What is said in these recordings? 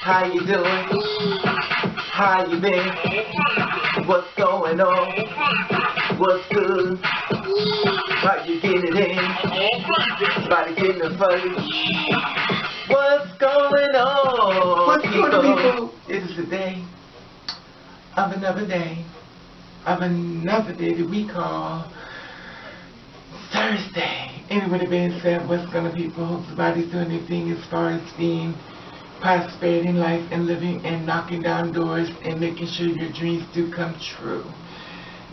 How you doing? How you been? What's going on? What's good? How you getting it in? Body getting the fuzzy. What's going on? What's going on, people? It is the day of another day that we call Thursday. Anyway, that being said, what's going on, people? Hope everybody's doing anything as far as being prosperity in life and living and knocking down doors and making sure your dreams do come true.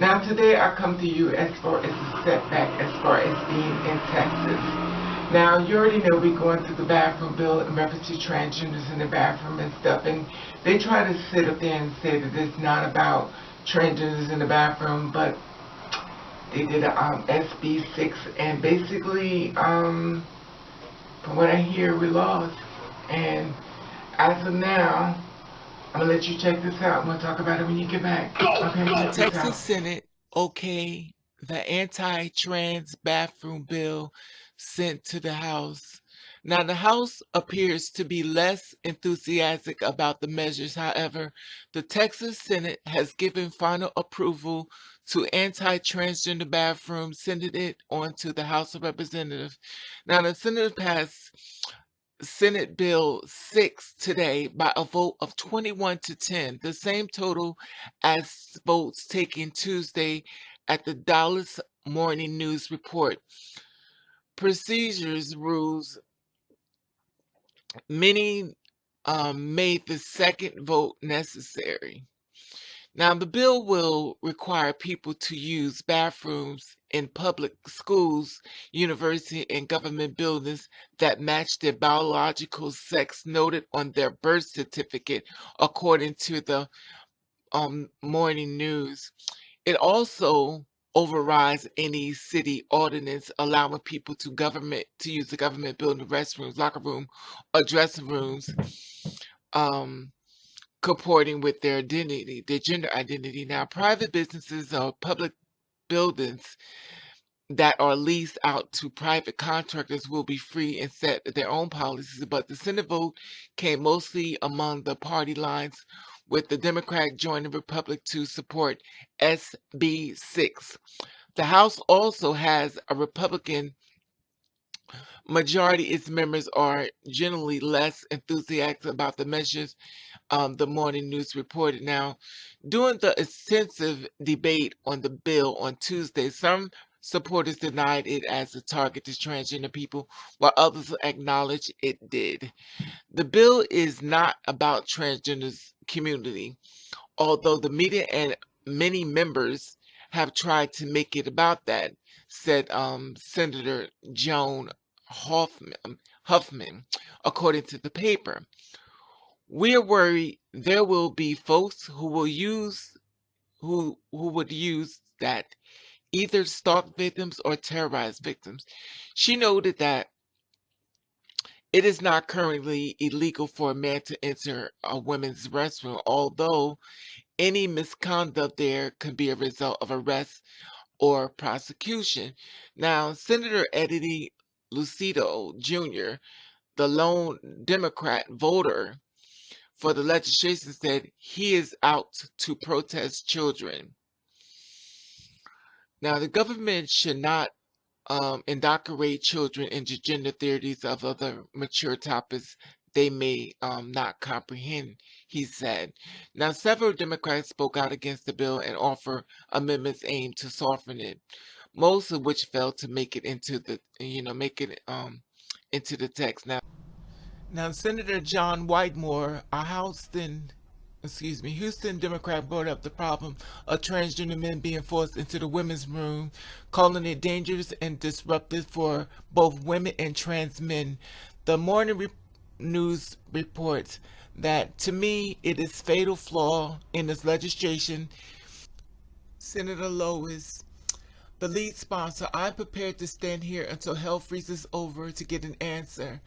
Now today I come to you as far as a setback as far as being in Texas. Now you already know we're going through the bathroom bill in reference to transgenders in the bathroom and stuff, and they try to sit up there and say that it's not about transgenders in the bathroom, but they did a SB6, and basically from what I hear we lost. And as of now, I'm going to let you check this out. I'm going to talk about it when you get back. Okay, The Texas Senate okayed the anti-trans bathroom bill sent to the House. Now, the House appears to be less enthusiastic about the measures. However, the Texas Senate has given final approval to anti-transgender bathrooms, sending it on to the House of Representatives. Now, the Senate passed Senate Bill 6 today by a vote of 21 to 10, the same total as votes taken Tuesday at the Dallas Morning News Report. Procedures rules, many made the second vote necessary. Now, the bill will require people to use bathrooms in public schools, university, and government buildings that match their biological sex noted on their birth certificate, according to the Morning News. It also overrides any city ordinance allowing people to use the government building, restrooms, locker room, or dressing rooms, comporting with their identity, their gender identity. Now, private businesses or public buildings that are leased out to private contractors will be free and set their own policies, but the Senate vote came mostly among the party lines, with the Democrat joining the Republican to support SB6. The House also has a Republican majority. Its members are generally less enthusiastic about the measures, the Morning News reported. Now, during the extensive debate on the bill on Tuesday, some supporters denied it as a target to transgender people, while others acknowledged it did. The bill is not about transgender community, although the media and many members have tried to make it about that, said Senator Joan Huffman, according to the paper. We're worried there will be folks who would use that, either stalk victims or terrorize victims. She noted that it is not currently illegal for a man to enter a women's restroom, although any misconduct there could be a result of arrest or prosecution. Now, Senator Eddie Lucido Jr., the lone Democrat voter for the legislation, said he is out to protest children. Now, the government should not indoctrinate children into gender theories of other mature topics they may not comprehend, he said. Now, several Democrats spoke out against the bill and offer amendments aimed to soften it, most of which failed to make it into the into the text. Now, Senator John White, a Houston Democrat, brought up the problem of transgender men being forced into the women's room, calling it dangerous and disruptive for both women and trans men. The Morning News reports that, to me, it is a fatal flaw in this legislation. Senator Lois, the lead sponsor, I'm prepared to stand here until hell freezes over to get an answer.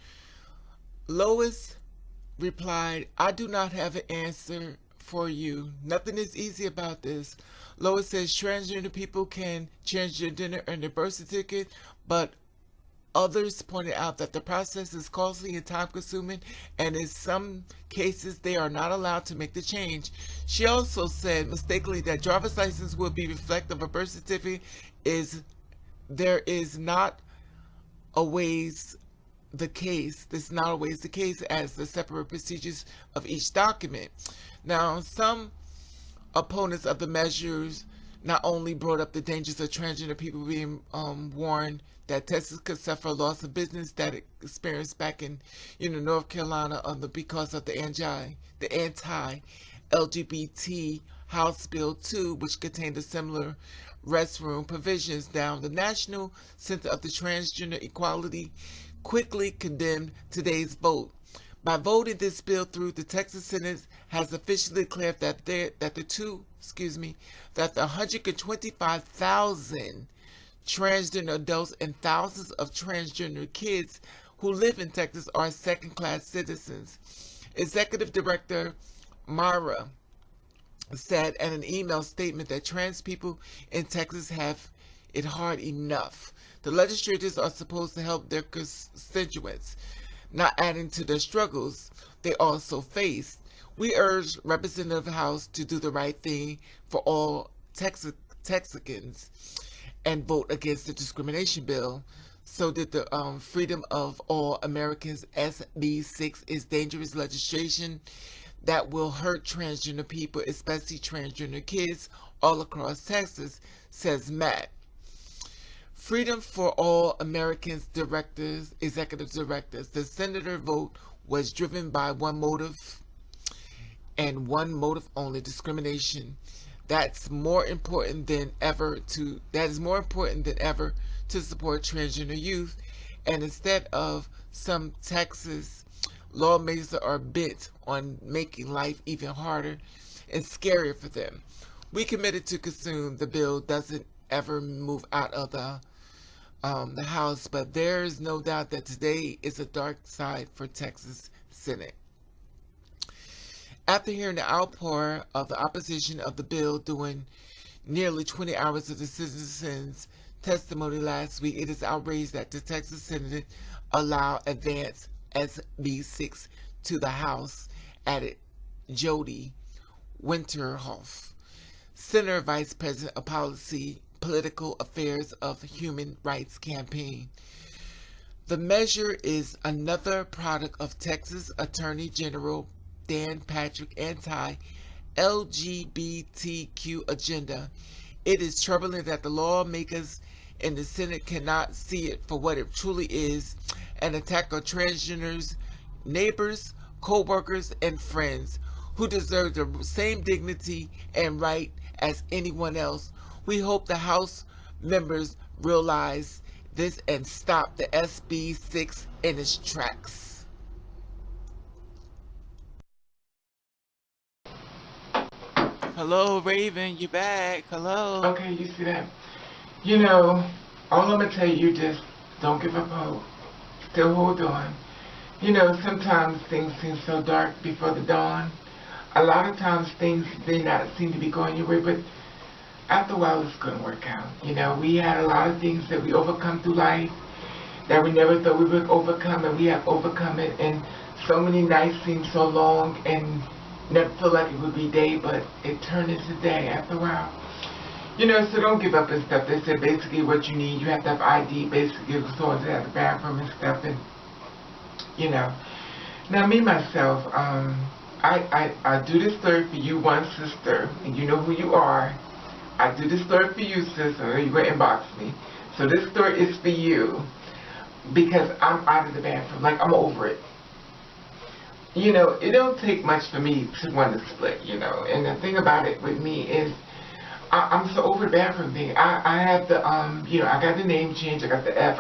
Lois replied, I do not have an answer for you. Nothing is easy about this. Lois says transgender people can change their gender and their birth certificate, but Others pointed out that the process is costly and time-consuming, and in some cases they are not allowed to make the change. She also said mistakenly that driver's license will be reflective of birth certificate. There is not always the case. This is not always the case, as the separate procedures of each document. Now, some opponents of the measures not only brought up the dangers of transgender people being warned that Texas could suffer a loss of business that it experienced back in North Carolina because of the anti-LGBT House Bill 2, which contained a similar restroom provisions. Down, the National Center of the Transgender Equality quickly condemned today's vote. By voting this bill through, the Texas Senate has officially declared that the 125,000 transgender adults and thousands of transgender kids who live in Texas are second-class citizens. Executive Director Mara said in an email statement that trans people in Texas have it hard enough. The legislators are supposed to help their constituents, not adding to their struggles they also face. We urge Representative House to do the right thing for all Texicans and vote against the discrimination bill, so that the Freedom of All Americans SB 6 is dangerous legislation that will hurt transgender people, especially transgender kids all across Texas, says Matt. Freedom for All Americans executive directors. The senator vote was driven by one motive and one motive only: discrimination. That is more important than ever to support transgender youth. And instead of some Texas lawmakers are bent on making life even harder and scarier for them. We committed to consume the bill doesn't ever move out of the House, but there is no doubt that today is a dark side for Texas Senate. After hearing the outpour of the opposition of the bill during nearly 20 hours of the citizens' testimony last week, it is outrageous that the Texas Senate allow advance SB 6 to the House, added Jody Winterhoff, Senator Vice President of Political Affairs of Human Rights Campaign. The measure is another product of Texas Attorney General Dan Patrick anti-LGBTQ agenda. It is troubling that the lawmakers in the Senate cannot see it for what it truly is: an attack on transgenders, neighbors, co-workers, and friends who deserve the same dignity and right as anyone else. We hope the House members realize this and stop the SB 6 in its tracks. Hello, Raven, you back. Hello. Okay, you see that? All I'm going to tell you, just don't give up hope. Still hold on. Sometimes things seem so dark before the dawn. A lot of times things may not seem to be going your way, but after a while it's going to work out. We had a lot of things that we overcome through life that we never thought we would overcome, and we have overcome it. And so many nights seem so long and never feel like it would be day, but it turned into day after a while. So don't give up and stuff. They said basically what you need, you have to have ID, basically, so to have the bathroom and stuff. And now me myself, I do this story for you, one sister, and you know who you are. I do this story for you, sis, or you're going to inbox me. So this story is for you, because I'm out of the bathroom. Like, I'm over it. It don't take much for me to want to split, And the thing about it with me is, I'm so over the bathroom thing. I have the, I got the name change, I got the F,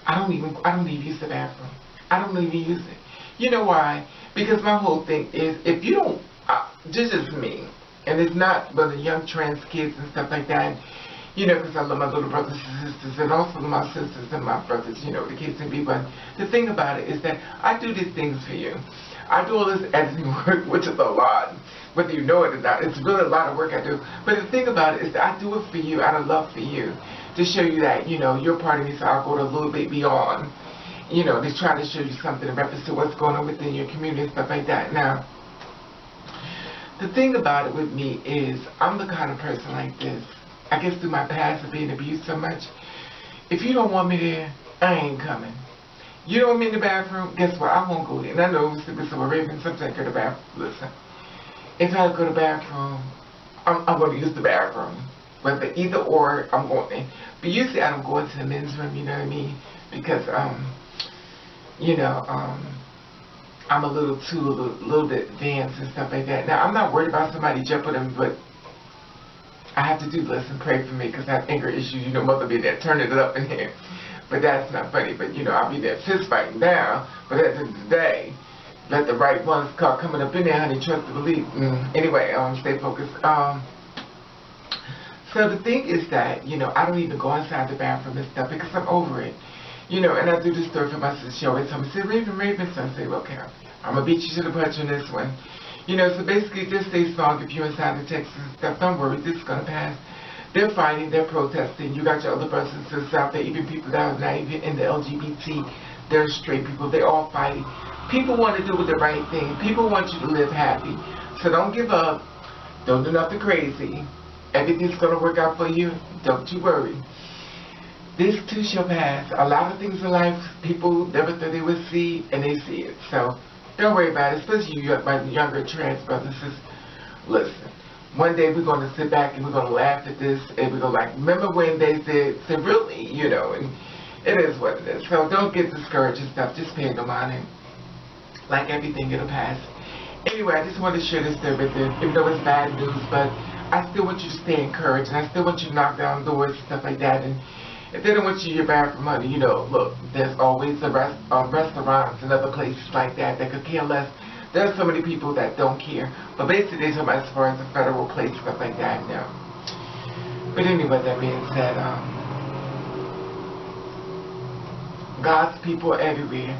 I don't even use the bathroom. I don't even use it. You know why? Because my whole thing is, if you don't, this is me, and it's not but the young trans kids and stuff like that, because I love my little brothers and sisters, and also my sisters and my brothers, the kids and me. But the thing about it is that I do these things for you. I do all this editing work, which is a lot, whether you know it or not. It's really a lot of work I do. But the thing about it is that I do it for you out of love for you. to show you that, you know, you're part of me, so I'll go a little bit beyond, you know, to try to show you something in reference to what's going on within your community and stuff like that. Now, the thing about it with me is, I'm the kind of person like this. I guess through my past of being abused so much, if you don't want me there, I ain't coming. You don't want me in the bathroom, guess what, I won't go there. And I know it's stupid, so Raven, sometimes I go to the bathroom. Listen, if I go to the bathroom, I'm going to use the bathroom. Whether either or, I'm going in. But usually I don't go into the men's room, you know what I mean? Because, you know, I'm a little bit advanced and stuff like that. Now, I'm not worried about somebody jumping them, but I have to do this and pray for me because I have anger issues. You know, mother be there turning it up in here. But that's not funny. But, you know, I'll be there fist fighting now. But at the end of the day, let the right ones start coming up in there, honey. Trust and believe. Anyway, stay focused. So the thing is that, you know, I don't even go inside the bathroom and stuff because I'm over it. You know, and I do this story for my sister. She always tell me, say, Raven. So I say, okay, I'm going to beat you to the punch on this one. You know, so basically just stay strong if you're inside the Texas and stuff. Don't worry, this is going to pass. They're fighting, they're protesting. You got your other brothers and sisters out there, even people that are not even in the LGBT. They're straight people. They're all fighting. People want to do the right thing. People want you to live happy. So don't give up. Don't do nothing crazy. Everything's going to work out for you. Don't you worry. This too shall pass. A lot of things in life people never thought they would see, and they see it. So don't worry about it, especially you, my younger trans brothers and sisters. Listen, one day we're going to sit back and we're going to laugh at this, and we're going to like, remember when they said really, you know, and it is what it is. So don't get discouraged and stuff. Just pay no mind, and like everything, it'll pass. Anyway, I just wanted to share this there with you, even though it's bad news, but I still want you to stay encouraged, and I still want you to knock down doors and stuff like that. And if they don't want you in your bathroom, honey, you know, look, there's always restaurants and other places like that could care less. There's so many people that don't care. But basically, they're talking about as far as a federal place, stuff like that, you know. But anyway, that being said, God's people are everywhere.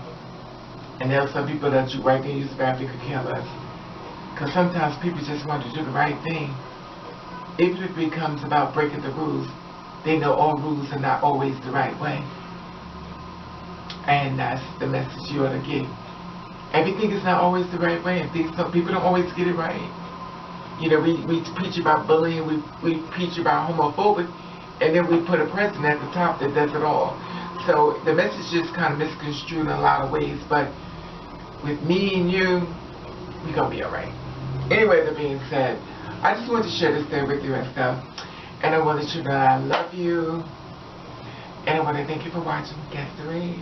And there are some people that you right there use the bathroom could care less. Because sometimes people just want to do the right thing. Even if it becomes about breaking the rules, they know all rules are not always the right way. And that's the message you ought to get. Everything is not always the right way, and some people don't always get it right. You know, we preach about bullying, we preach about homophobic, and then we put a president at the top that does it all. So the message is kind of misconstrued in a lot of ways, but with me and you, we're going to be alright. Anyway, that being said, I just wanted to share this day with you and stuff. And I want to let you know that I love you. And I want to thank you for watching. Catch the rain.